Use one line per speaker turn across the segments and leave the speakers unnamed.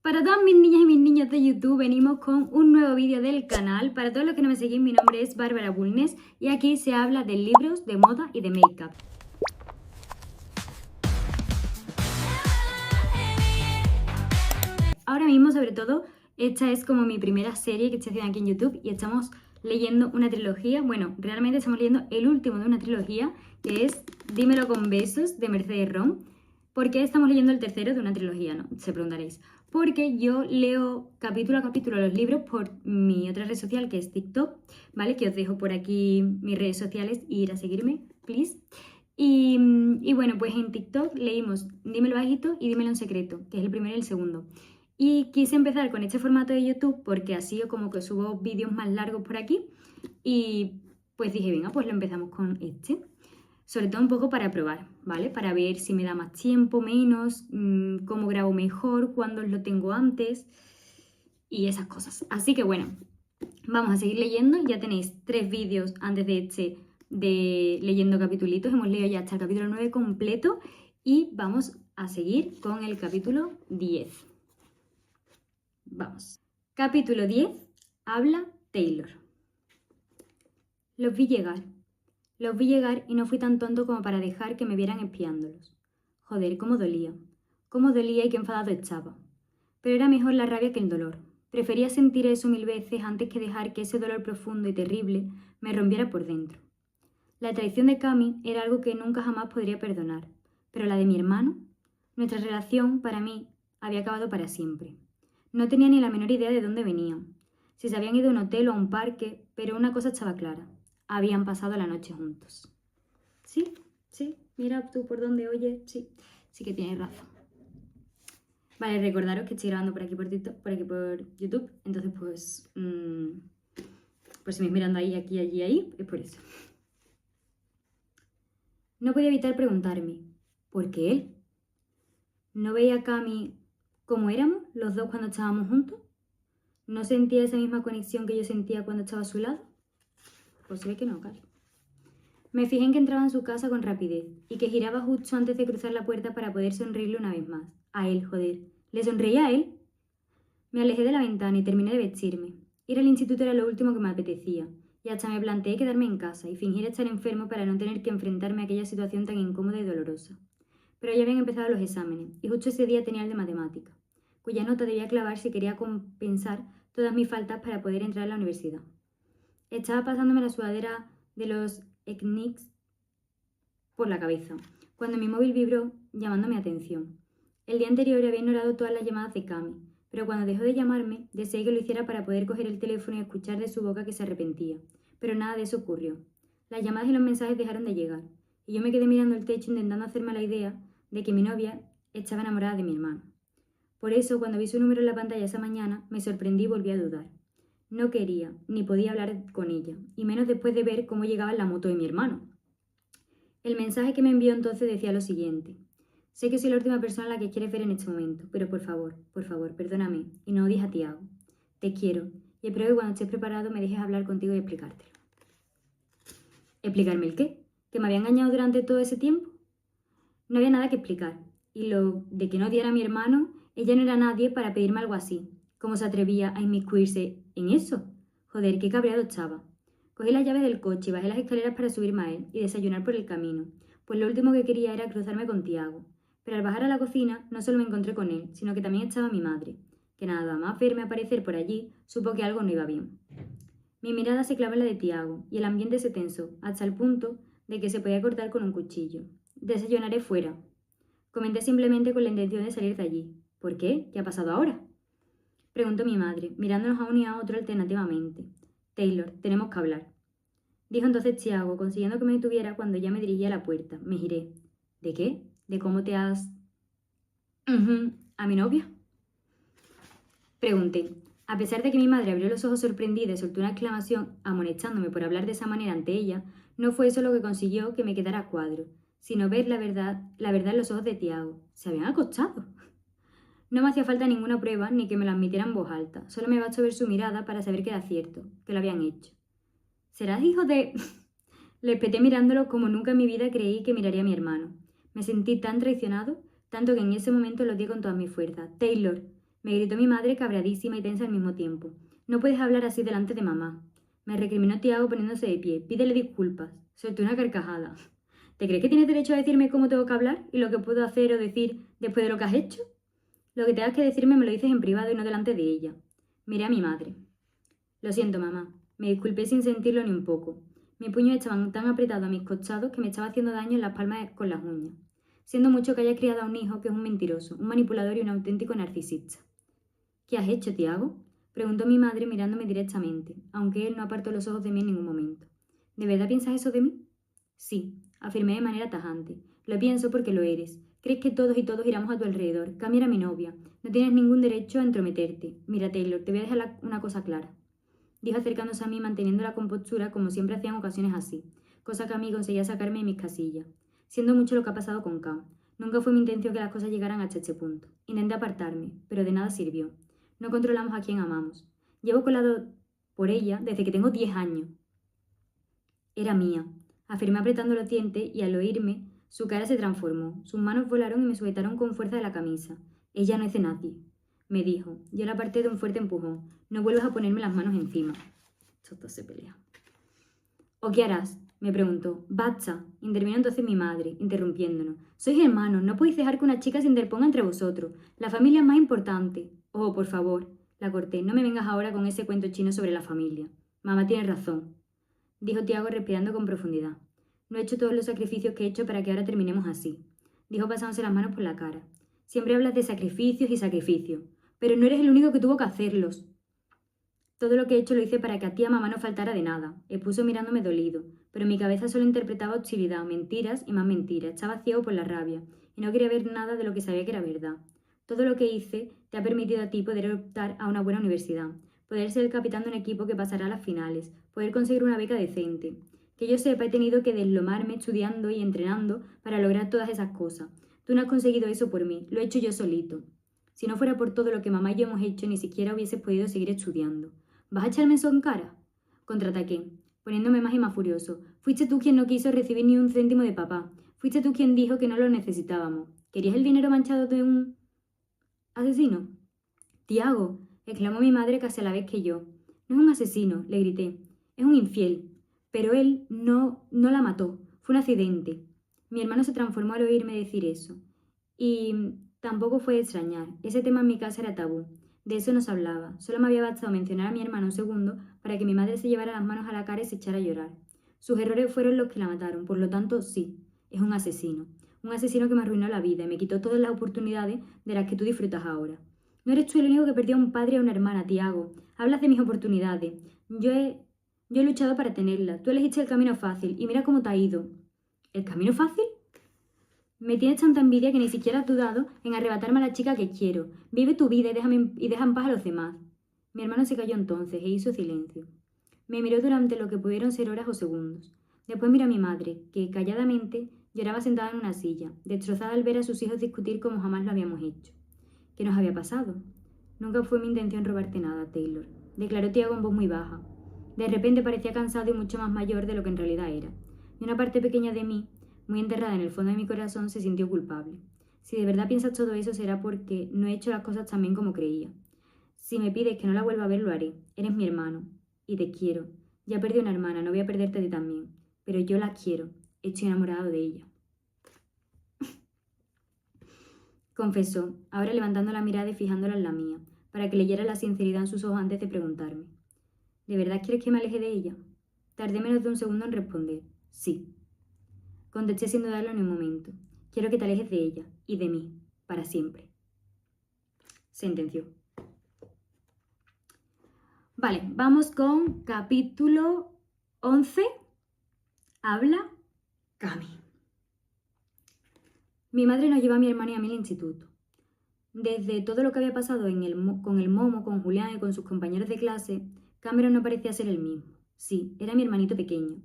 Para todas mis niñas y mis niños de YouTube venimos con un nuevo vídeo del canal. Para todos los que no me seguís, mi nombre es Bárbara Bulnes y aquí se habla de libros, de moda y de make-up. Ahora mismo, sobre todo, esta es como mi primera serie que estoy haciendo aquí en YouTube y estamos leyendo una trilogía. Bueno, realmente estamos leyendo el último de una trilogía que es Dímelo con besos de Mercedes Rom. ¿Por qué estamos leyendo el tercero de una trilogía? No, se preguntaréis. Porque yo leo capítulo a capítulo los libros por mi otra red social que es TikTok, ¿vale? Que os dejo por aquí mis redes sociales y ir a seguirme, please. Y bueno, pues en TikTok leímos Dímelo bajito y Dímelo en secreto, que es el primero y el segundo. Y quise empezar con este formato de YouTube porque así como que subo vídeos más largos por aquí y pues dije, venga, pues lo empezamos con este. Sobre todo un poco para probar, ¿vale? Para ver si me da más tiempo, menos, cómo grabo mejor, cuándo lo tengo antes y esas cosas. Así que bueno, vamos a seguir leyendo. Ya tenéis 3 vídeos antes de este de leyendo capitulitos. Hemos leído ya hasta el capítulo 9 completo y vamos a seguir con el capítulo 10. Vamos. Capítulo 10. Habla Taylor. Los vi llegar y no fui tan tonto como para dejar que me vieran espiándolos. Joder, cómo dolía y qué enfadado estaba. Pero era mejor la rabia que el dolor. Prefería sentir eso 1000 veces antes que dejar que ese dolor profundo y terrible me rompiera por dentro. La traición de Cami era algo que nunca jamás podría perdonar, pero la de mi hermano, nuestra relación, para mí, había acabado para siempre. No tenía ni la menor idea de dónde venían, si se habían ido a un hotel o a un parque, pero una cosa estaba clara. Habían pasado la noche juntos. Sí, mira tú por dónde oyes, sí que tienes razón. Vale, recordaros que estoy grabando por aquí por YouTube, entonces pues, si me mirando ahí, aquí, allí, ahí, es por eso. No podía evitar preguntarme, ¿por qué él? ¿No veía a Cami como éramos los dos cuando estábamos juntos? ¿No sentía esa misma conexión que yo sentía cuando estaba a su lado? Pues se ve que no, Cari. Me fijé en que entraba en su casa con rapidez y que giraba justo antes de cruzar la puerta para poder sonreírle una vez más. A él, joder. ¿Le sonreía a él? Me alejé de la ventana y terminé de vestirme. Ir al instituto era lo último que me apetecía, y hasta me planteé quedarme en casa y fingir estar enfermo para no tener que enfrentarme a aquella situación tan incómoda y dolorosa. Pero ya habían empezado los exámenes, y justo ese día tenía el de matemática, cuya nota debía clavar si quería compensar todas mis faltas para poder entrar a la universidad. Estaba pasándome la sudadera de los ECNICS por la cabeza, cuando mi móvil vibró llamando mi atención. El día anterior había ignorado todas las llamadas de Cami, pero cuando dejó de llamarme, deseé que lo hiciera para poder coger el teléfono y escuchar de su boca que se arrepentía, pero nada de eso ocurrió. Las llamadas y los mensajes dejaron de llegar, y yo me quedé mirando el techo intentando hacerme la idea de que mi novia estaba enamorada de mi hermano. Por eso, cuando vi su número en la pantalla esa mañana, me sorprendí y volví a dudar. No quería, ni podía hablar con ella, y menos después de ver cómo llegaba en la moto de mi hermano. El mensaje que me envió entonces decía lo siguiente. Sé que soy la última persona a la que quieres ver en este momento, pero por favor, perdóname y no odies a Tiago. Te quiero y espero que cuando estés preparado me dejes hablar contigo y explicártelo. ¿Explicarme el qué? ¿Que me había engañado durante todo ese tiempo? No había nada que explicar, y lo de que no odiara a mi hermano, ella no era nadie para pedirme algo así. ¿Cómo se atrevía a inmiscuirse en eso? Joder, qué cabreado estaba. Cogí las llaves del coche y bajé las escaleras para subirme a él y desayunar por el camino, pues lo último que quería era cruzarme con Tiago. Pero al bajar a la cocina no solo me encontré con él, sino que también estaba mi madre, que nada más verme aparecer por allí, supo que algo no iba bien. Mi mirada se clavó en la de Tiago y el ambiente se tensó, hasta el punto de que se podía cortar con un cuchillo. Desayunaré fuera. Comenté simplemente con la intención de salir de allí. ¿Por qué? ¿Qué ha pasado ahora? Preguntó mi madre, mirándonos a uno y a otro alternativamente. Taylor, tenemos que hablar. Dijo entonces Tiago, consiguiendo que me detuviera cuando ya me dirigía a la puerta. Me giré. ¿De qué? ¿De cómo te has...? ¿A mi novia? Pregunté. A pesar de que mi madre abrió los ojos sorprendida y soltó una exclamación amonestándome por hablar de esa manera ante ella, no fue eso lo que consiguió que me quedara a cuadro, sino ver la verdad en los ojos de Tiago. Se habían acostado. No me hacía falta ninguna prueba ni que me lo admitieran en voz alta. Solo me bastó ver su mirada para saber que era cierto, que lo habían hecho. ¿Serás hijo de...? Le espeté mirándolo como nunca en mi vida creí que miraría a mi hermano. Me sentí tan traicionado, tanto que en ese momento lo di con toda mi fuerza. Taylor, Me gritó mi madre cabreadísima y tensa al mismo tiempo. No puedes hablar así delante de mamá. Me recriminó Tiago poniéndose de pie. Pídele disculpas. Solté una carcajada. ¿Te crees que tienes derecho a decirme cómo tengo que hablar y lo que puedo hacer o decir después de lo que has hecho? Lo que tengas que decirme me lo dices en privado y no delante de ella. Miré a mi madre. Lo siento, mamá. Me disculpé sin sentirlo ni un poco. Mis puños estaban tan apretados a mis costados que me estaba haciendo daño en las palmas con las uñas. Siendo mucho que haya criado a un hijo que es un mentiroso, un manipulador y un auténtico narcisista. ¿Qué has hecho, Tiago? Preguntó mi madre mirándome directamente, aunque él no apartó los ojos de mí en ningún momento. ¿De verdad piensas eso de mí? Sí, afirmé de manera tajante. Lo pienso porque lo eres. Crees que todos y todos giramos a tu alrededor. Cami era mi novia. No tienes ningún derecho a entrometerte. Mira, Taylor, te voy a dejar una cosa clara. Dijo acercándose a mí manteniendo la compostura como siempre hacía en ocasiones así, cosa que a mí conseguía sacarme de mis casillas. Siendo mucho lo que ha pasado con Cam. Nunca fue mi intención que las cosas llegaran hasta este punto. Intenté apartarme, pero de nada sirvió. No controlamos a quien amamos. Llevo colado por ella desde que tengo 10 años. Era mía, afirmé apretando los dientes y al oírme, su cara se transformó. Sus manos volaron y me sujetaron con fuerza de la camisa. Ella no es de nadie, me dijo. Yo la aparté de un fuerte empujón. No vuelvas a ponerme las manos encima. Estos dos se pelean. ¿O qué harás? Me preguntó. Basta, intervino entonces mi madre, interrumpiéndonos. Sois hermanos, no podéis dejar que una chica se interponga entre vosotros. La familia es más importante. Oh, por favor, la corté. No me vengas ahora con ese cuento chino sobre la familia. Mamá tiene razón, dijo Tiago respirando con profundidad. No he hecho todos los sacrificios que he hecho para que ahora terminemos así, dijo pasándose las manos por la cara. Siempre hablas de sacrificios y sacrificios, pero no eres el único que tuvo que hacerlos. Todo lo que he hecho lo hice para que a ti a mamá no faltara de nada. Expuso mirándome dolido, pero mi cabeza solo interpretaba hostilidad, mentiras y más mentiras. Estaba ciego por la rabia y no quería ver nada de lo que sabía que era verdad. Todo lo que hice te ha permitido a ti poder optar a una buena universidad, poder ser el capitán de un equipo que pasará a las finales, poder conseguir una beca decente. Que yo sepa, he tenido que deslomarme estudiando y entrenando para lograr todas esas cosas. Tú no has conseguido eso por mí, lo he hecho yo solito. Si no fuera por todo lo que mamá y yo hemos hecho, ni siquiera hubieses podido seguir estudiando. ¿Vas a echarme eso en cara? Contraataqué, poniéndome más y más furioso. Fuiste tú quien no quiso recibir ni un céntimo de papá. Fuiste tú quien dijo que no lo necesitábamos. ¿Querías el dinero manchado de un asesino? Tiago, exclamó mi madre casi a la vez que yo. No es un asesino, le grité. Es un infiel. Pero él no la mató. Fue un accidente. Mi hermano se transformó al oírme decir eso. Y tampoco fue de extrañar. Ese tema en mi casa era tabú. De eso no se hablaba. Solo me había bastado mencionar a mi hermano un segundo para que mi madre se llevara las manos a la cara y se echara a llorar. Sus errores fueron los que la mataron. Por lo tanto, sí, es un asesino. Un asesino que me arruinó la vida y me quitó todas las oportunidades de las que tú disfrutas ahora. No eres tú el único que perdió a un padre y a una hermana, Tiago. Hablas de mis oportunidades. Yo he luchado para tenerlas. Tú elegiste el camino fácil y mira cómo te ha ido. ¿El camino fácil? Me tienes tanta envidia que ni siquiera has dudado en arrebatarme a la chica que quiero. Vive tu vida y deja en paz a los demás. Mi hermano se calló entonces e hizo silencio. Me miró durante lo que pudieron ser horas o segundos. Después miró a mi madre, que calladamente lloraba sentada en una silla, destrozada al ver a sus hijos discutir como jamás lo habíamos hecho. ¿Qué nos había pasado? Nunca fue mi intención robarte nada, Taylor, declaró Tiago en voz muy baja. De repente parecía cansado y mucho más mayor de lo que en realidad era. Y una parte pequeña de mí, muy enterrada en el fondo de mi corazón, se sintió culpable. Si de verdad piensas todo eso será porque no he hecho las cosas tan bien como creía. Si me pides que no la vuelva a ver, lo haré. Eres mi hermano. Y te quiero. Ya perdí una hermana, no voy a perderte a ti también. Pero yo la quiero. Estoy enamorado de ella. Confesó, ahora levantando la mirada y fijándola en la mía, para que leyera la sinceridad en sus ojos antes de preguntarme. ¿De verdad quieres que me aleje de ella? Tardé menos de un segundo en responder. Sí. Contesté sin dudarlo en un momento. Quiero que te alejes de ella y de mí, para siempre. Sentenció. Vale, vamos con capítulo 11. Habla Cami. Mi madre nos llevó a mi hermana y a mí al instituto. Desde todo lo que había pasado con el Momo, con Julián y con sus compañeros de clase, Cameron no parecía ser el mismo. Sí, era mi hermanito pequeño.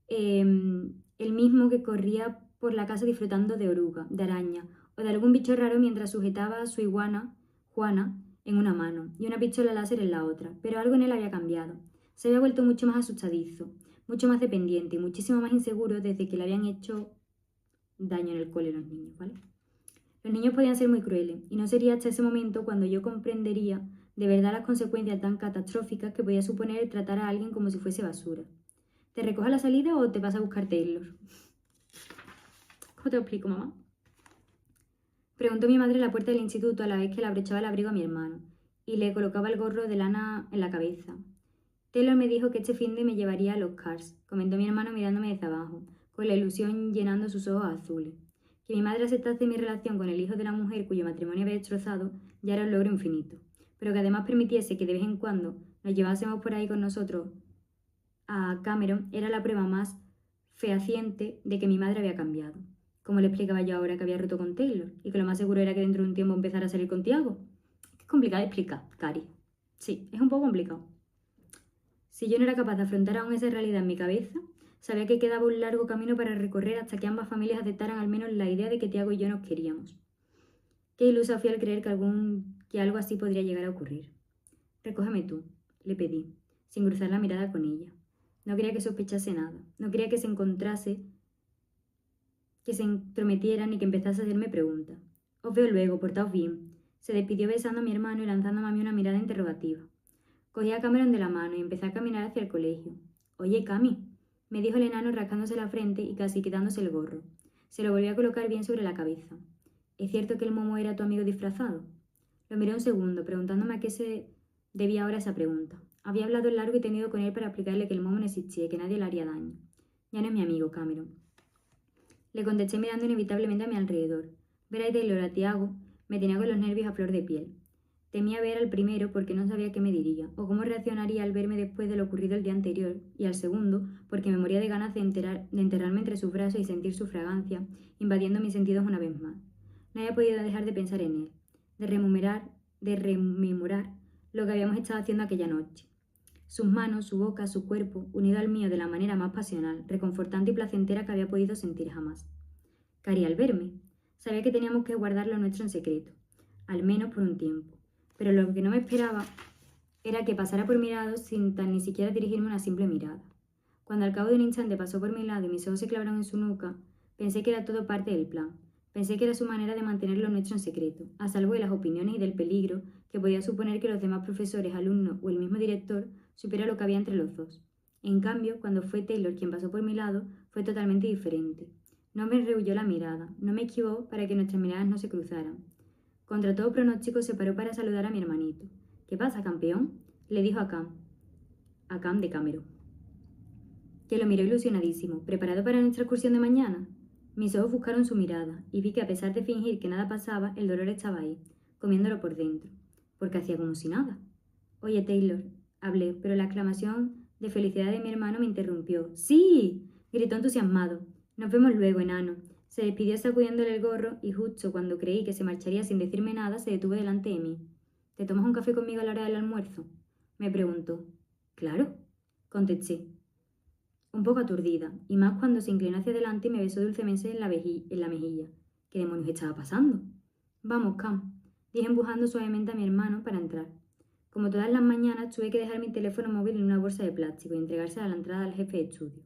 El mismo que corría por la casa disfrutando de oruga, de araña o de algún bicho raro mientras sujetaba a su iguana, Juana, en una mano y una pistola láser en la otra, pero algo en él había cambiado. Se había vuelto mucho más asustadizo, mucho más dependiente y muchísimo más inseguro desde que le habían hecho daño en el cole a los niños, ¿vale? Los niños podían ser muy crueles, y no sería hasta ese momento cuando yo comprendería de verdad las consecuencias tan catastróficas que podía suponer el tratar a alguien como si fuese basura. ¿Te recojo a la salida o te vas a buscar Taylor? ¿Cómo te lo explico, mamá? Preguntó mi madre en la puerta del instituto a la vez que le abrochaba el abrigo a mi hermano y le colocaba el gorro de lana en la cabeza. Taylor me dijo que este finde me llevaría a los Cars, comentó mi hermano mirándome desde abajo, con la ilusión llenando sus ojos azules. Que mi madre aceptase mi relación con el hijo de la mujer cuyo matrimonio había destrozado ya era un logro infinito, pero que además permitiese que de vez en cuando nos llevásemos por ahí con nosotros a Cameron era la prueba más fehaciente de que mi madre había cambiado. ¿Cómo le explicaba yo ahora que había roto con Taylor y que lo más seguro era que dentro de un tiempo empezara a salir con Tiago? Es complicado de explicar, Cari. Sí, es un poco complicado. Si yo no era capaz de afrontar aún esa realidad en mi cabeza, sabía que quedaba un largo camino para recorrer hasta que ambas familias aceptaran al menos la idea de que Tiago y yo nos queríamos. Qué ilusa fui al creer que algo así podría llegar a ocurrir. Recógeme tú, le pedí, sin cruzar la mirada con ella. No quería que sospechase nada, no quería que se encontrase, que se entrometiera ni que empezase a hacerme preguntas. Os veo luego, portaos bien. Se despidió besando a mi hermano y lanzándome a mí una mirada interrogativa. Cogí a Cameron de la mano y empecé a caminar hacia el colegio. Oye, Cami, me dijo el enano rascándose la frente y casi quitándose el gorro. Se lo volvió a colocar bien sobre la cabeza. ¿Es cierto que el momo era tu amigo disfrazado? Lo miré un segundo, preguntándome a qué se debía ahora esa pregunta. Había hablado largo y tendido con él para explicarle que el momo no existía y que nadie le haría daño. Ya no es mi amigo, Cameron. Le contesté mirando inevitablemente a mi alrededor. Ver a Taylor a Tiago me tenía con los nervios a flor de piel. Temía ver al primero porque no sabía qué me diría, o cómo reaccionaría al verme después de lo ocurrido el día anterior, y al segundo porque me moría de ganas de enterrarme entre sus brazos y sentir su fragancia, invadiendo mis sentidos una vez más. No había podido dejar de pensar en él, de rememorar lo que habíamos estado haciendo aquella noche. Sus manos, su boca, su cuerpo, unido al mío de la manera más pasional, reconfortante y placentera que había podido sentir jamás. Cari, al verme, sabía que teníamos que guardar lo nuestro en secreto, al menos por un tiempo, pero lo que no me esperaba era que pasara por mi lado sin tan ni siquiera dirigirme una simple mirada. Cuando al cabo de un instante pasó por mi lado y mis ojos se clavaron en su nuca, pensé que era todo parte del plan. Pensé que era su manera de mantener lo nuestro en secreto, a salvo de las opiniones y del peligro que podía suponer que los demás profesores, alumnos o el mismo director supiera lo que había entre los dos. En cambio, cuando fue Taylor quien pasó por mi lado, fue totalmente diferente. No me rehuyó la mirada, no me esquivó para que nuestras miradas no se cruzaran. Contra todo pronóstico se paró para saludar a mi hermanito. ¿Qué pasa, campeón?, le dijo a Cam de Cameron, que lo miró ilusionadísimo. ¿Preparado para nuestra excursión de mañana? Mis ojos buscaron su mirada y vi que a pesar de fingir que nada pasaba, el dolor estaba ahí, comiéndolo por dentro, porque hacía como si nada. Oye, Taylor, hablé, pero la exclamación de felicidad de mi hermano me interrumpió. ¡Sí!, gritó entusiasmado. Nos vemos luego, enano. Se despidió sacudiéndole el gorro y justo cuando creí que se marcharía sin decirme nada, se detuvo delante de mí. ¿Te tomas un café conmigo a la hora del almuerzo?, me preguntó. Claro, contesté, un poco aturdida, y más cuando se inclinó hacia adelante y me besó dulcemente en la mejilla. ¿Qué demonios estaba pasando? Vamos, Cam, dije empujando suavemente a mi hermano para entrar. Como todas las mañanas, tuve que dejar mi teléfono móvil en una bolsa de plástico y entregársela a la entrada al jefe de estudio.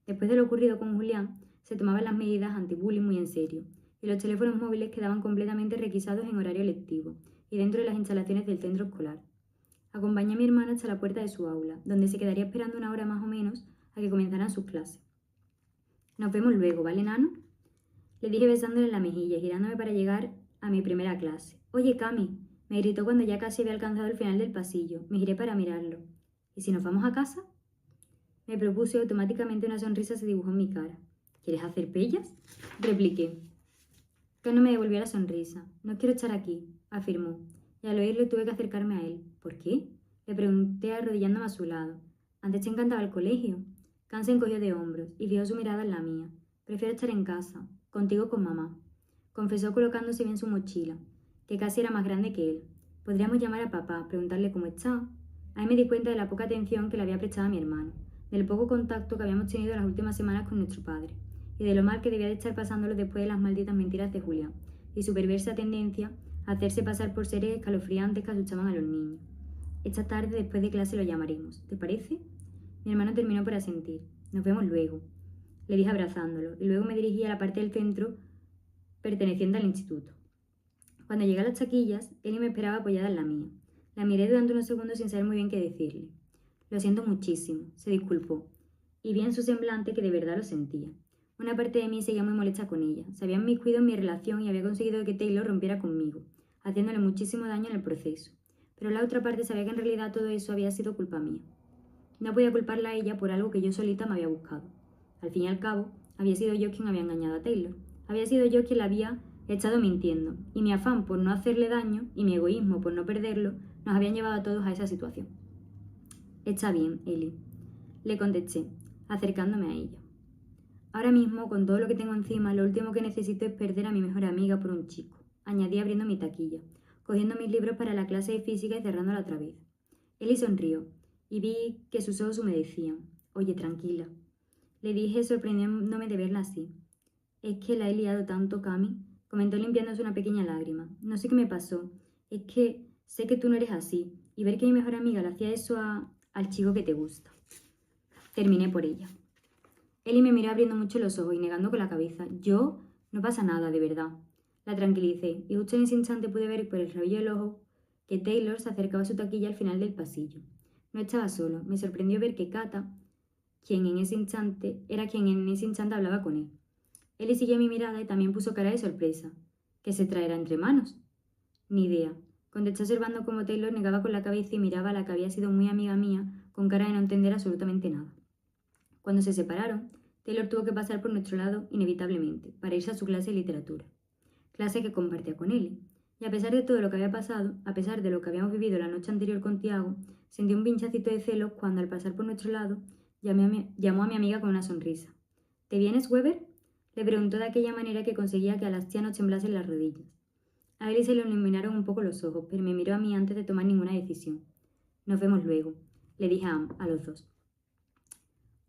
Después de lo ocurrido con Julián, se tomaban las medidas anti-bullying muy en serio, y los teléfonos móviles quedaban completamente requisados en horario lectivo y dentro de las instalaciones del centro escolar. Acompañé a mi hermana hasta la puerta de su aula, donde se quedaría esperando una hora más o menos a que comenzaran sus clases. Nos vemos luego, ¿vale, nano?, le dije besándole en la mejilla y girándome para llegar a mi primera clase. Oye, Cami, me gritó cuando ya casi había alcanzado el final del pasillo. Me giré para mirarlo. ¿Y si nos vamos a casa?, me propuse y automáticamente una sonrisa se dibujó en mi cara. ¿Quieres hacer pellas?, repliqué. Cam no me devolvió la sonrisa. No quiero estar aquí, afirmó, y al oírlo tuve que acercarme a él. ¿Por qué?, le pregunté arrodillándome a su lado. Antes te encantaba el colegio. Cam se encogió de hombros y fijó su mirada en la mía. Prefiero estar en casa, contigo con mamá, confesó colocándose bien su mochila, que casi era más grande que él. ¿Podríamos llamar a papá, preguntarle cómo está? Ahí me di cuenta de la poca atención que le había prestado a mi hermano, del poco contacto que habíamos tenido en las últimas semanas con nuestro padre, y de lo mal que debía de estar pasándolo después de las malditas mentiras de Julián, y su perversa tendencia a hacerse pasar por seres escalofriantes que asustaban a los niños. Esta tarde, después de clase, lo llamaremos. ¿Te parece? Mi hermano terminó por asentir. Nos vemos luego, le dije abrazándolo, y luego me dirigí a la parte del centro perteneciente al instituto. Cuando llegué a las taquillas, Eli me esperaba apoyada en la mía. La miré durante unos segundos sin saber muy bien qué decirle. Lo siento muchísimo, se disculpó, y vi en su semblante que de verdad lo sentía. Una parte de mí seguía muy molesta con ella. Se había inmiscuido en mi relación y había conseguido que Taylor rompiera conmigo, haciéndole muchísimo daño en el proceso. Pero la otra parte sabía que en realidad todo eso había sido culpa mía. No podía culparla a ella por algo que yo solita me había buscado. Al fin y al cabo, había sido yo quien había engañado a Taylor. Había sido yo quien la había estado mintiendo, y mi afán por no hacerle daño y mi egoísmo por no perderlo nos habían llevado a todos a esa situación. Está bien, Eli, le contesté, acercándome a ella. Ahora mismo, con todo lo que tengo encima, lo último que necesito es perder a mi mejor amiga por un chico, añadí abriendo mi taquilla, cogiendo mis libros para la clase de física y cerrándola otra vez. Eli sonrió, y vi que sus ojos humedecían. Oye, tranquila, le dije sorprendiéndome de verla así. Es que la he liado tanto, Cami, comentó limpiándose una pequeña lágrima. No sé qué me pasó, es que sé que tú no eres así, y ver que mi mejor amiga le hacía eso al chico que te gusta. Terminé por ella. Eli me miró abriendo mucho los ojos y negando con la cabeza. No pasa nada, de verdad. La tranquilicé, y justo en ese instante pude ver por el rabillo del ojo que Taylor se acercaba a su taquilla al final del pasillo. No estaba solo. Me sorprendió ver que Kata, quien en ese instante hablaba con él. Eli siguió mi mirada y también puso cara de sorpresa. ¿Qué se traerá entre manos? Ni idea. Contesté observando cómo Taylor negaba con la cabeza y miraba a la que había sido muy amiga mía con cara de no entender absolutamente nada. Cuando se separaron, Taylor tuvo que pasar por nuestro lado inevitablemente para irse a su clase de literatura, clase que compartía con Eli. Y a pesar de todo lo que había pasado, a pesar de lo que habíamos vivido la noche anterior con Tiago, sentí un pinchacito de celos cuando al pasar por nuestro lado llamó a mi amiga con una sonrisa. ¿Te vienes, Weber?, le preguntó de aquella manera que conseguía que a las tías no temblasen las rodillas. A Eli se le iluminaron un poco los ojos, pero me miró a mí antes de tomar ninguna decisión. Nos vemos luego, le dije a los dos.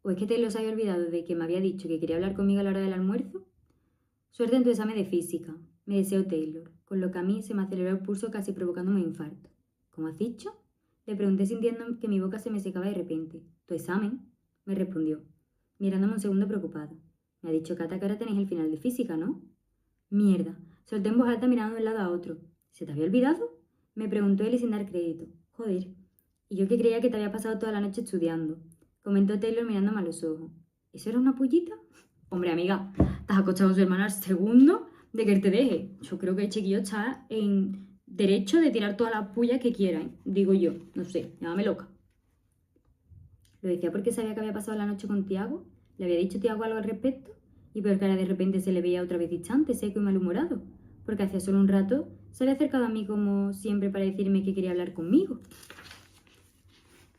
¿O es que te los había olvidado de que me había dicho que quería hablar conmigo a la hora del almuerzo? Suerte en tu examen de física, me deseó Taylor, con lo que a mí se me aceleró el pulso casi provocándome un infarto. ¿Cómo has dicho?, le pregunté sintiendo que mi boca se me secaba de repente. ¿Tu examen?, me respondió, mirándome un segundo preocupado. Me ha dicho Kata que ahora tenéis el final de física, ¿no? Mierda, solté en voz alta mirando de un lado a otro. ¿Se te había olvidado?, me preguntó él sin dar crédito. Joder, y yo que creía que te había pasado toda la noche estudiando, comentó Taylor mirándome a los ojos. ¿Eso era una pullita? Hombre, amiga, te has acostado con su hermana al segundo de que él te deje. Yo creo que el chiquillo está en derecho de tirar todas las pullas que quiera, ¿eh? Digo yo, no sé, llámame loca. Lo decía porque sabía que había pasado la noche con Tiago. ¿Le había dicho Tiago algo al respecto? Y por cara de repente se le veía otra vez distante, seco y malhumorado, porque hacía solo un rato se había acercado a mí como siempre para decirme que quería hablar conmigo.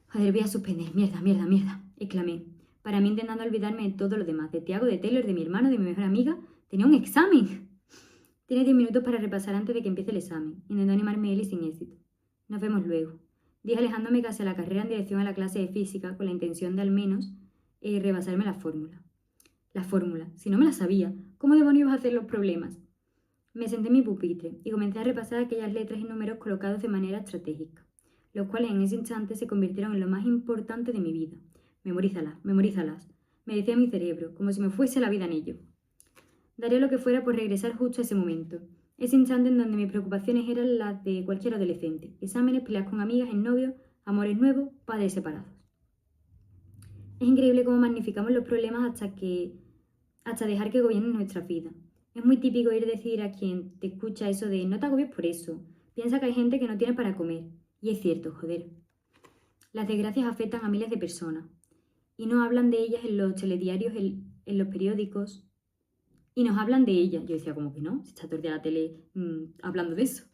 Joder, voy a suspender. Mierda, exclamé, para mí intentando olvidarme de todo lo demás, de Tiago, de Taylor, de mi hermano, de mi mejor amiga. Tenía un examen. Tienes 10 minutos para repasar antes de que empiece el examen. Intentó animarme él y sin éxito. Nos vemos luego, dije alejándome casi a la carrera en dirección a la clase de física con la intención de al menos rebasarme la fórmula. La fórmula, si no me la sabía, ¿cómo demonios iba a hacer los problemas? Me senté en mi pupitre y comencé a repasar aquellas letras y números colocados de manera estratégica, los cuales en ese instante se convirtieron en lo más importante de mi vida. Memorízalas, me decía mi cerebro, como si me fuese la vida en ello. Daría lo que fuera por regresar justo a ese momento, ese instante en donde mis preocupaciones eran las de cualquier adolescente: exámenes, peleas con amigas, novios, amores nuevos, padres separados. Es increíble cómo magnificamos los problemas hasta dejar que gobiernen nuestras vidas. Es muy típico ir a decir a quien te escucha eso de no te agobies por eso, piensa que hay gente que no tiene para comer. Y es cierto, joder. Las desgracias afectan a miles de personas y no hablan de ellas en los telediarios, en los periódicos, y nos hablan de ellas. Yo decía, como que no, se está todo el día la tele hablando de eso.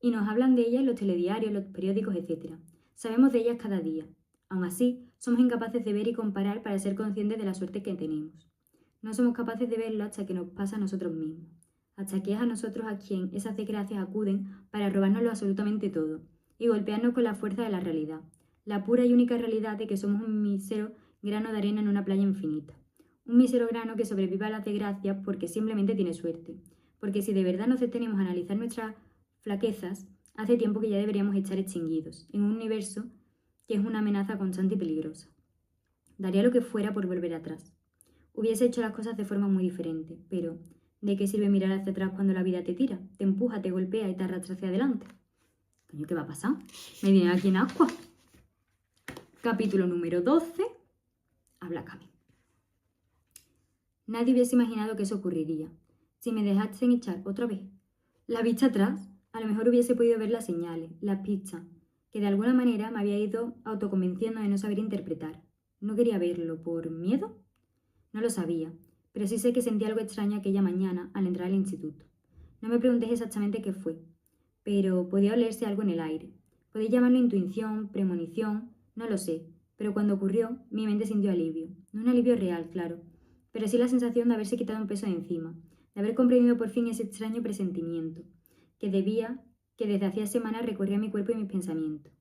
Y nos hablan de ellas en los telediarios, los periódicos, etc. Sabemos de ellas cada día. Aún así, somos incapaces de ver y comparar para ser conscientes de la suerte que tenemos. No somos capaces de verlo hasta que nos pasa a nosotros mismos, hasta que es a nosotros a quien esas desgracias acuden para robárnoslo absolutamente todo y golpearnos con la fuerza de la realidad, la pura y única realidad de que somos un mísero grano de arena en una playa infinita. Un mísero grano que sobrevive a las desgracias porque simplemente tiene suerte, porque si de verdad nos detenemos a analizar nuestras flaquezas, hace tiempo que ya deberíamos estar extinguidos en un universo que es una amenaza constante y peligrosa. Daría lo que fuera por volver atrás. Hubiese hecho las cosas de forma muy diferente, pero ¿De qué sirve mirar hacia atrás cuando la vida te tira, te empuja, te golpea y te arrastra hacia adelante? Coño, ¿qué va a pasar? Me viene aquí en agua. Capítulo número 12. Habla Cami. Nadie hubiese imaginado que eso ocurriría. Si me dejasen echar otra vez la vista atrás, a lo mejor hubiese podido ver las señales, las pistas, que de alguna manera me había ido autoconvenciendo de no saber interpretar. No quería verlo. ¿Por miedo? No lo sabía, pero sí sé que sentí algo extraño aquella mañana al entrar al instituto. No me preguntéis exactamente qué fue, pero podía olerse algo en el aire. Podéis llamarlo intuición, premonición, no lo sé, pero cuando ocurrió, mi mente sintió alivio. No un alivio real, claro, pero sí la sensación de haberse quitado un peso de encima, de haber comprendido por fin ese extraño presentimiento, que desde hacía semanas recorría mi cuerpo y mis pensamientos,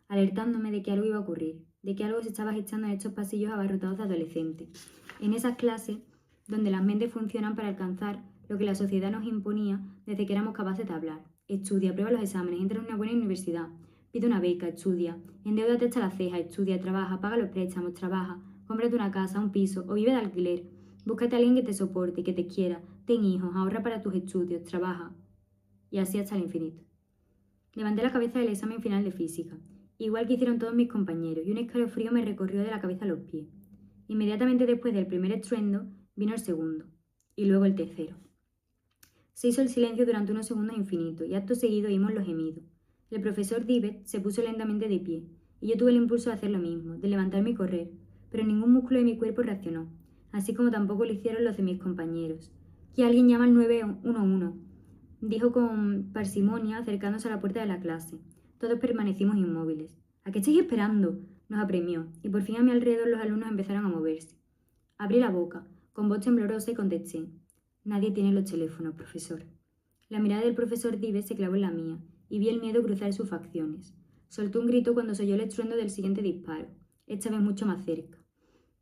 alertándome de que algo iba a ocurrir, de que algo se estaba gestando en estos pasillos abarrotados de adolescentes, en esas clases donde las mentes funcionan para alcanzar lo que la sociedad nos imponía desde que éramos capaces de hablar. Estudia, prueba los exámenes, entra en una buena universidad, pide una beca, estudia, endeúdate hasta la ceja, estudia, trabaja, paga los préstamos, trabaja, cómprate una casa, un piso o vive de alquiler, búscate a alguien que te soporte, que te quiera, ten hijos, ahorra para tus estudios, trabaja. Y así hasta el infinito. Levanté la cabeza del examen final de física, igual que hicieron todos mis compañeros, y un escalofrío me recorrió de la cabeza a los pies. Inmediatamente después del primer estruendo vino el segundo, y luego el tercero. Se hizo el silencio durante unos segundos infinitos, y acto seguido oímos los gemidos. El profesor Divet se puso lentamente de pie, y yo tuve el impulso de hacer lo mismo, de levantarme y correr, pero ningún músculo de mi cuerpo reaccionó, así como tampoco lo hicieron los de mis compañeros. Que alguien llama al 911, dijo con parsimonia acercándose a la puerta de la clase. Todos permanecimos inmóviles. ¿A qué estáis esperando?, nos apremió, y por fin a mi alrededor los alumnos empezaron a moverse. Abrí la boca, con voz temblorosa, y contesté: «Nadie tiene los teléfonos, profesor». La mirada del profesor Dives se clavó en la mía, y vi el miedo cruzar sus facciones. Soltó un grito cuando se oyó el estruendo del siguiente disparo, esta vez mucho más cerca.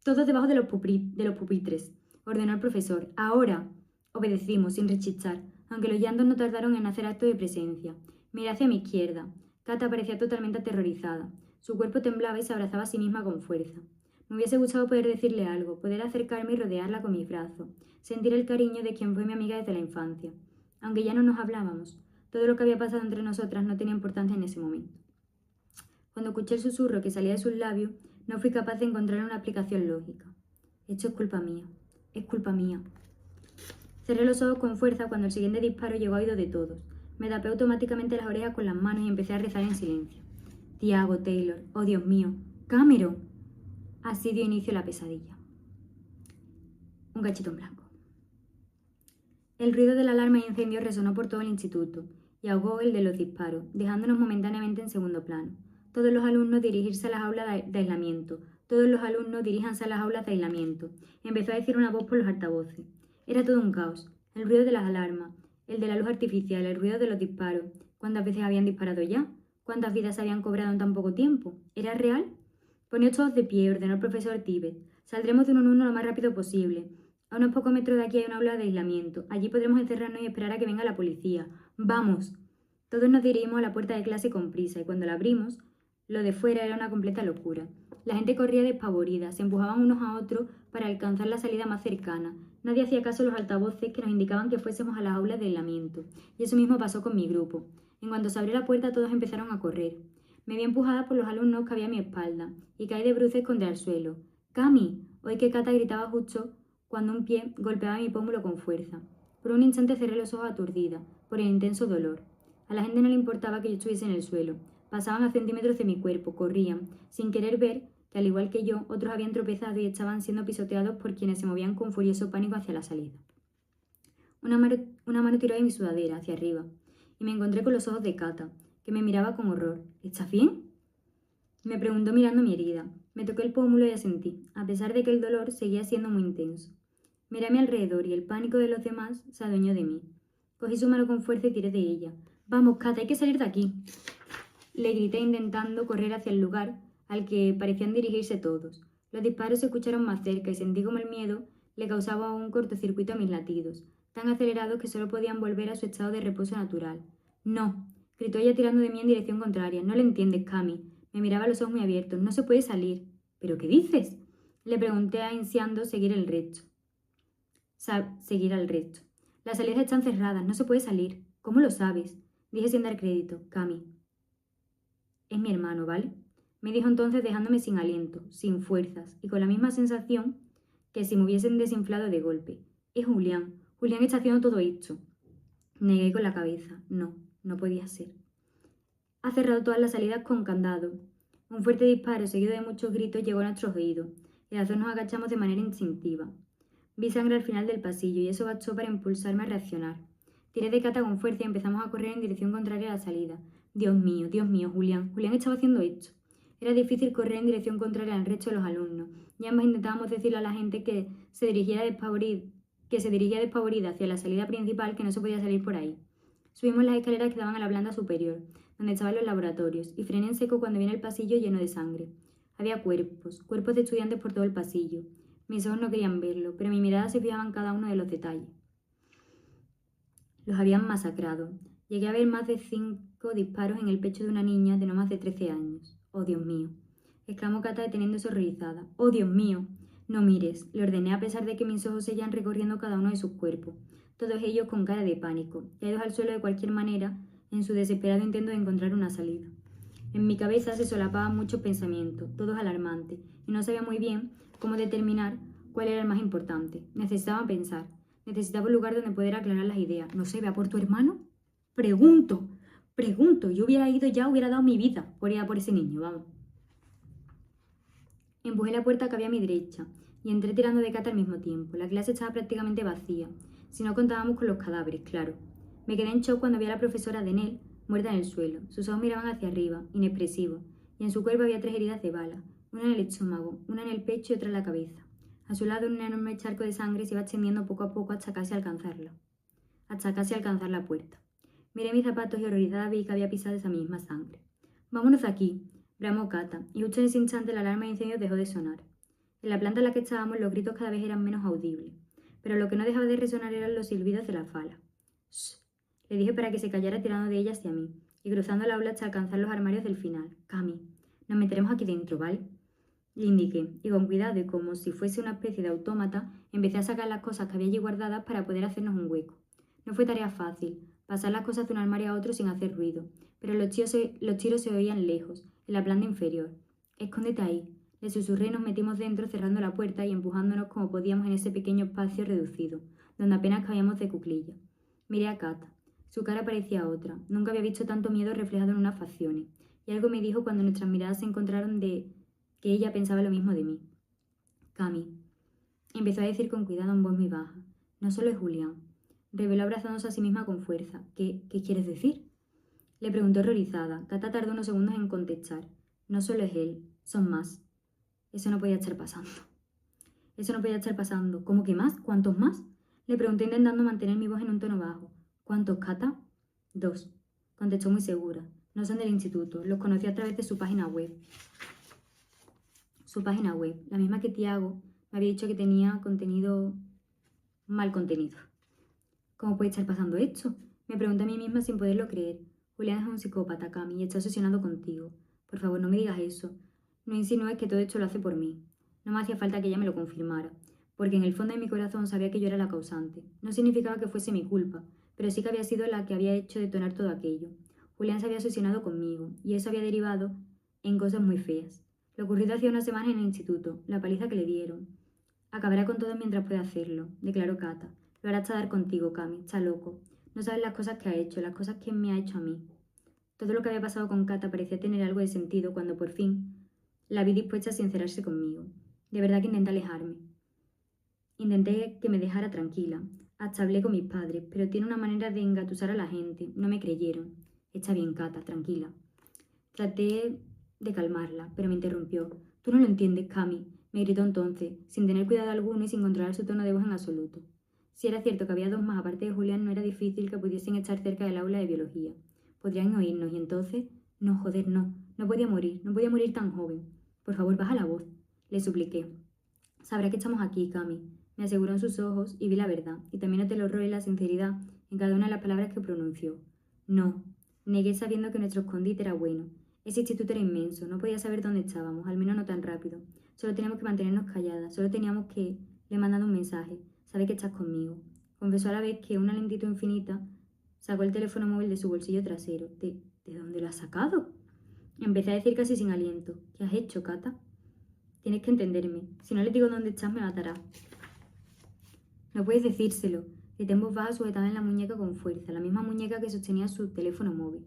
«Todos debajo de los pupitres», ordenó el profesor. «Ahora». Obedecimos, sin rechistar, aunque los llantos no tardaron en hacer acto de presencia. Miré hacia mi izquierda. Cata parecía totalmente aterrorizada. Su cuerpo temblaba y se abrazaba a sí misma con fuerza. Me hubiese gustado poder decirle algo, poder acercarme y rodearla con mis brazos, sentir el cariño de quien fue mi amiga desde la infancia. Aunque ya no nos hablábamos, todo lo que había pasado entre nosotras no tenía importancia en ese momento. Cuando escuché el susurro que salía de sus labios, no fui capaz de encontrar una explicación lógica. Esto es culpa mía. Es culpa mía. Cerré los ojos con fuerza cuando el siguiente disparo llegó a oído de todos. Me tapé automáticamente las orejas con las manos y empecé a rezar en silencio. Tiago, Taylor, oh Dios mío, Cameron. Así dio inicio la pesadilla. Un cachito en blanco. El ruido de la alarma de incendio resonó por todo el instituto y ahogó el de los disparos, dejándonos momentáneamente en segundo plano. Todos los alumnos dirigirse a las aulas de aislamiento. Todos los alumnos diríjanse a las aulas de aislamiento. Empezó a decir una voz por los altavoces. Era todo un caos. El ruido de las alarmas, el de la luz artificial, el ruido de los disparos. ¿Cuántas veces habían disparado ya? ¿Cuántas vidas habían cobrado en tan poco tiempo? ¿Era real? Poneos todos de pie, ordenó el profesor Tibbet. Saldremos de uno en uno lo más rápido posible. A unos pocos metros de aquí hay una aula de aislamiento. Allí podremos encerrarnos y esperar a que venga la policía. ¡Vamos! Todos nos dirigimos a la puerta de clase con prisa, y cuando la abrimos, lo de fuera era una completa locura. La gente corría despavorida, se empujaban unos a otros para alcanzar la salida más cercana. Nadie hacía caso a los altavoces que nos indicaban que fuésemos a las aulas de aislamiento. Y eso mismo pasó con mi grupo. En cuanto se abrió la puerta, todos empezaron a correr. Me vi empujada por los alumnos que había a mi espalda, y caí de bruces contra el suelo. «¡Cami!», oí que Cata gritaba justo cuando un pie golpeaba mi pómulo con fuerza. Por un instante cerré los ojos aturdida, por el intenso dolor. A la gente no le importaba que yo estuviese en el suelo. Pasaban a centímetros de mi cuerpo, corrían, sin querer ver que, al igual que yo, otros habían tropezado y estaban siendo pisoteados por quienes se movían con furioso pánico hacia la salida. Una mano tiró de mi sudadera, hacia arriba, y me encontré con los ojos de Cata, que me miraba con horror. «¿Estás bien?», me preguntó mirando mi herida. Me toqué el pómulo y asentí, a pesar de que el dolor seguía siendo muy intenso. Miré a mi alrededor y el pánico de los demás se adueñó de mí. Cogí su mano con fuerza y tiré de ella. «¡Vamos, Cata, hay que salir de aquí!», le grité intentando correr hacia el lugar al que parecían dirigirse todos. Los disparos se escucharon más cerca y sentí como el miedo le causaba un cortocircuito a mis latidos, tan acelerados que solo podían volver a su estado de reposo natural. «¡No!», gritó ella tirando de mí en dirección contraria. «No lo entiendes, Cami». Me miraba los ojos muy abiertos. «No se puede salir». «¿Pero qué dices?», le pregunté ansiando seguir al resto. Las salidas están cerradas, no se puede salir. ¿Cómo lo sabes? Dije sin dar crédito. Cami. Es mi hermano, ¿vale? Me dijo entonces dejándome sin aliento, sin fuerzas y con la misma sensación que si me hubiesen desinflado de golpe. Es Julián. Julián está haciendo todo esto. Negué con la cabeza. No, no podía ser. Ha cerrado todas las salidas con candado. Un fuerte disparo seguido de muchos gritos llegó a nuestros oídos y las dos nos agachamos de manera instintiva. Vi sangre al final del pasillo y eso bastó para impulsarme a reaccionar. Tiré de Cata con fuerza y empezamos a correr en dirección contraria a la salida. Dios mío, Julián. Julián estaba haciendo esto. Era difícil correr en dirección contraria al resto de los alumnos, y ambas intentábamos decirle a la gente que se dirigía despavorida hacia la salida principal, que no se podía salir por ahí. Subimos las escaleras que daban a la planta superior, donde estaban los laboratorios, y frené en seco cuando vi el pasillo lleno de sangre. Había cuerpos de estudiantes por todo el pasillo. Mis ojos no querían verlo, pero mi mirada se fijaba en cada uno de los detalles. Los habían masacrado. Llegué a ver más de 5 disparos en el pecho de una niña de no más de 13 años. ¡Oh, Dios mío!, exclamó Cata deteniéndose horrorizada. ¡Oh, Dios mío! No mires, le ordené a pesar de que mis ojos seguían recorriendo cada uno de sus cuerpos, todos ellos con cara de pánico, caídos al suelo de cualquier manera en su desesperado intento de encontrar una salida. En mi cabeza se solapaban muchos pensamientos, todos alarmantes, y no sabía muy bien cómo determinar cuál era el más importante. Necesitaba pensar. Necesitaba un lugar donde poder aclarar las ideas. ¿No se ve a por tu hermano? Pregunto. Yo hubiera ido ya, hubiera dado mi vida por ir a por ese niño, vamos. Empujé la puerta que había a mi derecha y entré tirando de Cata al mismo tiempo. La clase estaba prácticamente vacía, si no contábamos con los cadáveres, claro. Me quedé en shock cuando vi a la profesora Denel muerta en el suelo. Sus ojos miraban hacia arriba, inexpresivos, y en su cuerpo había 3 heridas de bala, una en el estómago, una en el pecho y otra en la cabeza. A su lado un enorme charco de sangre se iba extendiendo poco a poco hasta casi alcanzar la puerta. Miré mis zapatos y horrorizada vi que había pisado esa misma sangre. «Vámonos de aquí», bramó Cata, y justo en ese instante la alarma de incendios dejó de sonar. En la planta en la que estábamos los gritos cada vez eran menos audibles, pero lo que no dejaba de resonar eran los silbidos de la fala. «Shh», le dije para que se callara tirando de ella hacia mí, y cruzando la aula hasta alcanzar los armarios del final. «Cami, nos meteremos aquí dentro, ¿vale?», le indiqué, y con cuidado y como si fuese una especie de autómata, empecé a sacar las cosas que había allí guardadas para poder hacernos un hueco. No fue tarea fácil, pasar las cosas de un armario a otro sin hacer ruido, pero los tiros se oían lejos, en la planta inferior. «Escóndete ahí», le susurré y nos metimos dentro cerrando la puerta y empujándonos como podíamos en ese pequeño espacio reducido, donde apenas cabíamos de cuclillas. Miré a Cata. Su cara parecía otra. Nunca había visto tanto miedo reflejado en unas facciones, y algo me dijo cuando nuestras miradas se encontraron de que ella pensaba lo mismo de mí. «Cami», empezó a decir con cuidado en voz muy baja, «no solo es Julián», reveló abrazándose a sí misma con fuerza. «¿Qué quieres decir?», le preguntó horrorizada. Cata tardó unos segundos en contestar. «No solo es él, son más». Eso no podía estar pasando. ¿Cómo que más? ¿Cuántos más?, le pregunté intentando mantener mi voz en un tono bajo. «¿Cuántos, Cata?». «2», contestó muy segura. «No son del instituto, los conocí a través de su página web». Su página web, la misma que Tiago me había dicho que tenía mal contenido. «¿Cómo puede estar pasando esto?», me pregunté a mí misma sin poderlo creer. «Julián es un psicópata, Cami, y está obsesionado contigo. Por favor, no me digas eso. No insinúes que todo esto lo hace por mí». No me hacía falta que ella me lo confirmara, porque en el fondo de mi corazón sabía que yo era la causante. No significaba que fuese mi culpa, pero sí que había sido la que había hecho detonar todo aquello. Julián se había obsesionado conmigo, y eso había derivado en cosas muy feas. Lo ocurrido hacía una semana en el instituto, la paliza que le dieron. «Acabará con todo mientras pueda hacerlo», declaró Cata. «Lo hará hasta dar contigo, Cami, está loco. No sabes las cosas que ha hecho, las cosas que me ha hecho a mí». Todo lo que había pasado con Cata parecía tener algo de sentido cuando por fin la vi dispuesta a sincerarse conmigo. De verdad que intenté alejarme. Intenté que me dejara tranquila. Hasta hablé con mis padres, pero tiene una manera de engatusar a la gente. No me creyeron. «Está bien, Cata, tranquila». Traté de calmarla, pero me interrumpió. «Tú no lo entiendes, Cami», me gritó entonces, sin tener cuidado alguno y sin controlar su tono de voz en absoluto. Si era cierto que había 2 más aparte de Julián, no era difícil que pudiesen estar cerca del aula de biología. Podrían oírnos y entonces... No, joder, no. No podía morir tan joven. «Por favor, baja la voz», le supliqué. «Sabrá que estamos aquí, Cami», me aseguró en sus ojos y vi la verdad, y también noté el horror y la sinceridad en cada una de las palabras que pronunció. «No», negué sabiendo que nuestro escondite era bueno. Ese instituto era inmenso, no podía saber dónde estábamos, al menos no tan rápido. Solo teníamos que mantenernos calladas, solo teníamos que... Le he mandado un mensaje. «Sabe que estás conmigo». Confesó a la vez que una lentitud infinita sacó el teléfono móvil de su bolsillo trasero. ¿De dónde lo has sacado? Empecé a decir casi sin aliento. ¿Qué has hecho, Cata? Tienes que entenderme. Si no le digo dónde estás, me matará. No puedes decírselo. Grité en voz baja sujetada en la muñeca con fuerza, la misma muñeca que sostenía su teléfono móvil.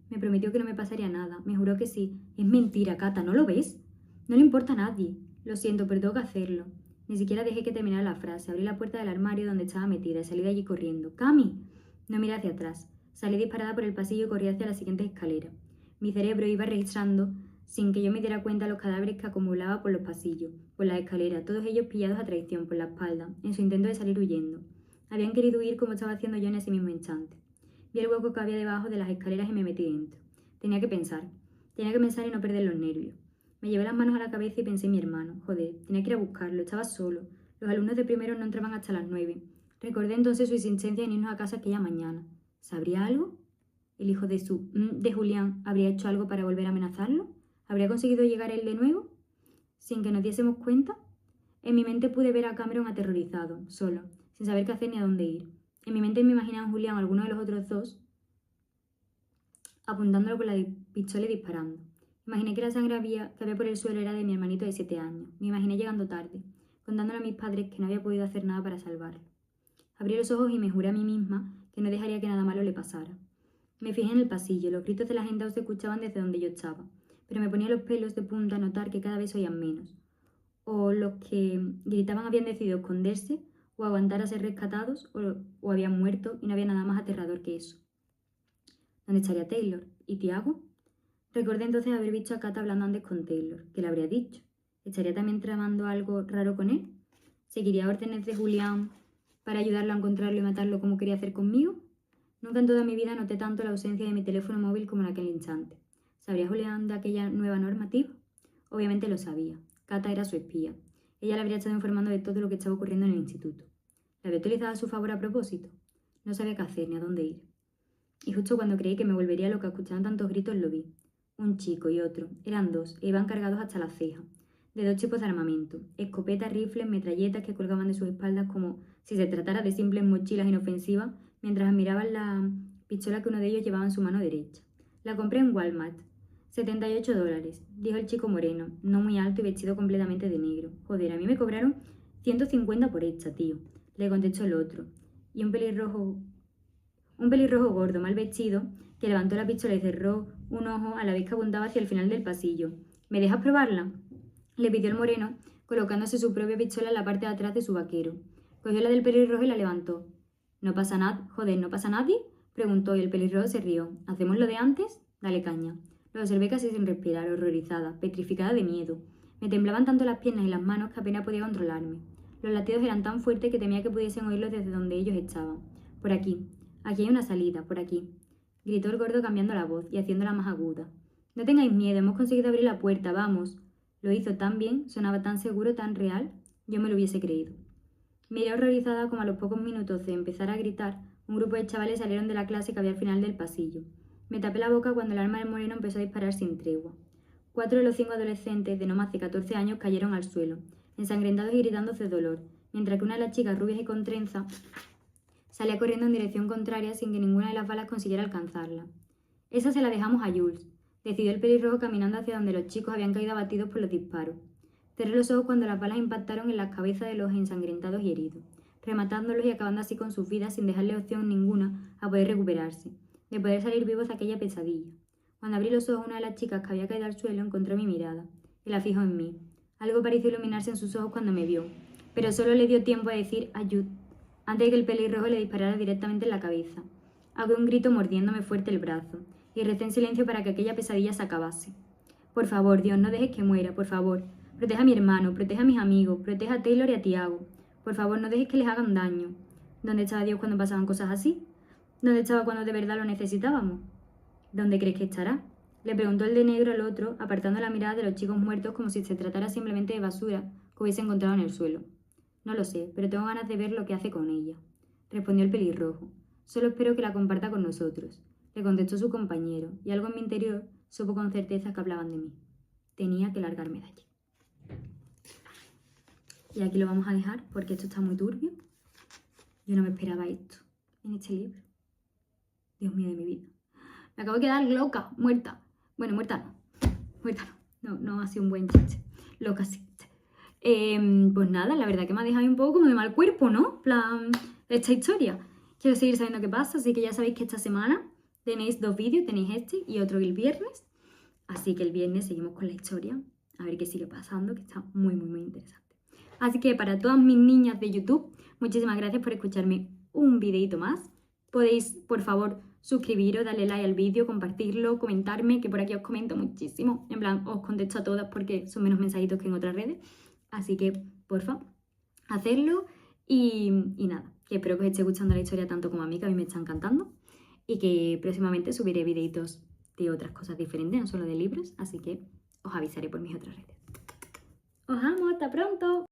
Me prometió que no me pasaría nada. Me juró que sí. Es mentira, Cata, ¿no lo ves? No le importa a nadie. Lo siento, pero tengo que hacerlo. Ni siquiera dejé que terminara la frase. Abrí la puerta del armario donde estaba metida y salí de allí corriendo. ¡Cami! No miré hacia atrás. Salí disparada por el pasillo y corrí hacia la siguiente escalera. Mi cerebro iba registrando, sin que yo me diera cuenta, los cadáveres que acumulaba por los pasillos, por las escaleras, todos ellos pillados a traición por la espalda, en su intento de salir huyendo. Habían querido huir como estaba haciendo yo en ese mismo instante. Vi el hueco que había debajo de las escaleras y me metí dentro. Tenía que pensar y no perder los nervios. Me llevé las manos a la cabeza y pensé en mi hermano. Joder, tenía que ir a buscarlo, estaba solo. Los alumnos de primero no entraban hasta las 9. Recordé entonces su insistencia en irnos a casa aquella mañana. ¿Sabría algo? ¿El hijo de Julián habría hecho algo para volver a amenazarlo? ¿Habría conseguido llegar él de nuevo? ¿Sin que nos diésemos cuenta? En mi mente pude ver a Cameron aterrorizado, solo, sin saber qué hacer ni a dónde ir. En mi mente me imaginaba a Julián o alguno de los otros dos apuntándolo con la pistola y disparando. Imaginé que la sangre que había por el suelo era de mi hermanito de 7 años. Me imaginé llegando tarde, contándole a mis padres que no había podido hacer nada para salvarlo. Abrí los ojos y me juré a mí misma que no dejaría que nada malo le pasara. Me fijé en el pasillo. Los gritos de la gente aún se escuchaban desde donde yo estaba, pero me ponía los pelos de punta a notar que cada vez oían menos. O los que gritaban habían decidido esconderse o aguantar a ser rescatados o habían muerto y no había nada más aterrador que eso. ¿Dónde estaría Taylor? ¿Y Tiago? Recordé entonces haber visto a Cata hablando antes con Taylor. ¿Qué le habría dicho? ¿Estaría también tramando algo raro con él? ¿Seguiría órdenes de Julián para ayudarlo a encontrarlo y matarlo como quería hacer conmigo? Nunca en toda mi vida noté tanto la ausencia de mi teléfono móvil como en aquel instante. ¿Sabría Julián de aquella nueva normativa? Obviamente lo sabía. Cata era su espía. Ella le habría estado informando de todo lo que estaba ocurriendo en el instituto. ¿La había utilizado a su favor a propósito? No sabía qué hacer ni a dónde ir. Y justo cuando creí que me volvería loca escuchando tantos gritos lo vi. Un chico y otro. Eran dos e iban cargados hasta la ceja. De 2 tipos de armamento. Escopetas, rifles, metralletas que colgaban de sus espaldas como si se tratara de simples mochilas inofensivas mientras admiraban la pistola que uno de ellos llevaba en su mano derecha. La compré en Walmart. $78, dijo el chico moreno, no muy alto y vestido completamente de negro. Joder, a mí me cobraron 150 por esta, tío, le contestó el otro. Y un pelirrojo gordo, mal vestido, que levantó la pistola y cerró un ojo a la vez que apuntaba hacia el final del pasillo. ¿Me dejas probarla?, le pidió el moreno, colocándose su propia pistola en la parte de atrás de su vaquero. Cogió la del pelirrojo y la levantó. ¿No pasa nada? Joder, ¿no pasa nadie?, preguntó y el pelirrojo se rió. ¿Hacemos lo de antes? Dale caña. Lo observé casi sin respirar, horrorizada, petrificada de miedo. Me temblaban tanto las piernas y las manos que apenas podía controlarme. Los latidos eran tan fuertes que temía que pudiesen oírlos desde donde ellos estaban. Por aquí. Aquí hay una salida, por aquí. Gritó el gordo cambiando la voz y haciéndola más aguda. No tengáis miedo, hemos conseguido abrir la puerta, vamos. Lo hizo tan bien, sonaba tan seguro, tan real, yo me lo hubiese creído. Miré horrorizada como a los pocos minutos de empezar a gritar, un grupo de chavales salieron de la clase que había al final del pasillo. Me tapé la boca cuando el arma del moreno empezó a disparar sin tregua. 4 de los 5 adolescentes de no más de 14 años cayeron al suelo, ensangrentados y gritando de dolor, mientras que una de las chicas rubias y con trenza salía corriendo en dirección contraria sin que ninguna de las balas consiguiera alcanzarla. Esa se la dejamos a Jules, decidió el pelirrojo caminando hacia donde los chicos habían caído abatidos por los disparos. Cerré los ojos cuando las balas impactaron en las cabezas de los ensangrentados y heridos, rematándolos y acabando así con sus vidas sin dejarle opción ninguna a poder recuperarse, de poder salir vivos de aquella pesadilla. Cuando abrí los ojos, una de las chicas que había caído al suelo encontró mi mirada y la fijó en mí. Algo pareció iluminarse en sus ojos cuando me vio, pero solo le dio tiempo a decir «ayud», antes de que el pelirrojo le disparara directamente en la cabeza. Hago un grito mordiéndome fuerte el brazo y recé en silencio para que aquella pesadilla se acabase. Por favor, Dios, no dejes que muera, por favor. Proteja a mi hermano, proteja a mis amigos, proteja a Taylor y a Tiago. Por favor, no dejes que les hagan daño. ¿Dónde estaba Dios cuando pasaban cosas así? ¿Dónde estaba cuando de verdad lo necesitábamos? ¿Dónde crees que estará?, le preguntó el de negro al otro, apartando la mirada de los chicos muertos como si se tratara simplemente de basura que hubiese encontrado en el suelo. No lo sé, pero tengo ganas de ver lo que hace con ella, respondió el pelirrojo. Solo espero que la comparta con nosotros, le contestó su compañero, y algo en mi interior supo con certeza que hablaban de mí. Tenía que largarme de allí. Y aquí lo vamos a dejar porque esto está muy turbio. Yo no me esperaba esto en este libro. Dios mío de mi vida. Me acabo de quedar loca, muerta. Bueno, muerta no. Muerta no. No ha sido un buen chiste. Loca sí. Pues nada, la verdad que me ha dejado un poco como de mal cuerpo, ¿no? Plan, esta historia. Quiero seguir sabiendo qué pasa, así que ya sabéis que esta semana tenéis 2 vídeos, tenéis este y otro el viernes. Así que el viernes seguimos con la historia, a ver qué sigue pasando, que está muy, muy, muy interesante. Así que para todas mis niñas de YouTube, muchísimas gracias por escucharme un videito más. Podéis, por favor, suscribiros, darle like al vídeo, compartirlo, comentarme, que por aquí os comento muchísimo. En plan, os contesto a todas porque son menos mensajitos que en otras redes. Así que, porfa, hacerlo y nada, que espero que os esté gustando la historia tanto como a mí, que a mí me está encantando. Y que próximamente subiré videitos de otras cosas diferentes, no solo de libros. Así que os avisaré por mis otras redes. ¡Os amo! ¡Hasta pronto!